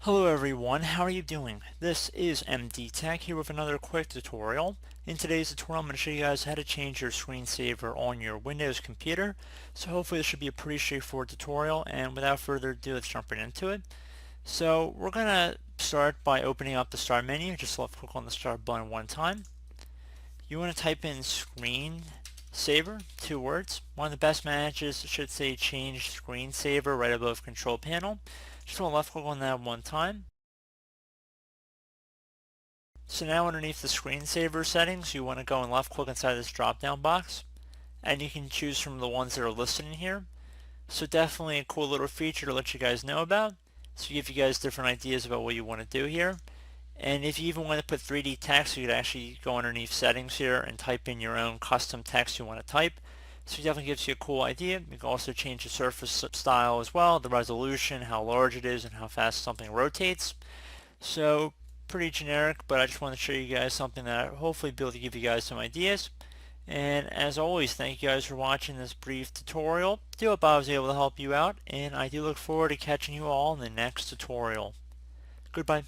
Hello everyone, how are you doing? This is MD Tech here with another quick tutorial. In today's tutorial I'm going to show you guys how to change your screensaver on your Windows computer. So hopefully this should be a pretty straightforward tutorial, and without further ado, let's jump right into it. So we're going to start by opening up the start menu. Just left click on the start button one time. You want to type in screensaver, 2 words. One of the best manages should say change screensaver right above control panel. Just want to left click on that one time. So now underneath the screensaver settings, you want to go and left click inside this drop down box, and you can choose from the ones that are listed in here. So definitely a cool little feature to let you guys know about, so give you guys different ideas about what you want to do here. And if you even want to put 3D text, you could actually go underneath settings here and type in your own custom text you want to type. So it definitely gives you a cool idea. You can also change the surface style as well, the resolution, how large it is, and how fast something rotates. So pretty generic, but I just want to show you guys something that I'll hopefully be able to give you guys some ideas. And as always, thank you guys for watching this brief tutorial. I do hope I was able to help you out, and I do look forward to catching you all in the next tutorial. Goodbye.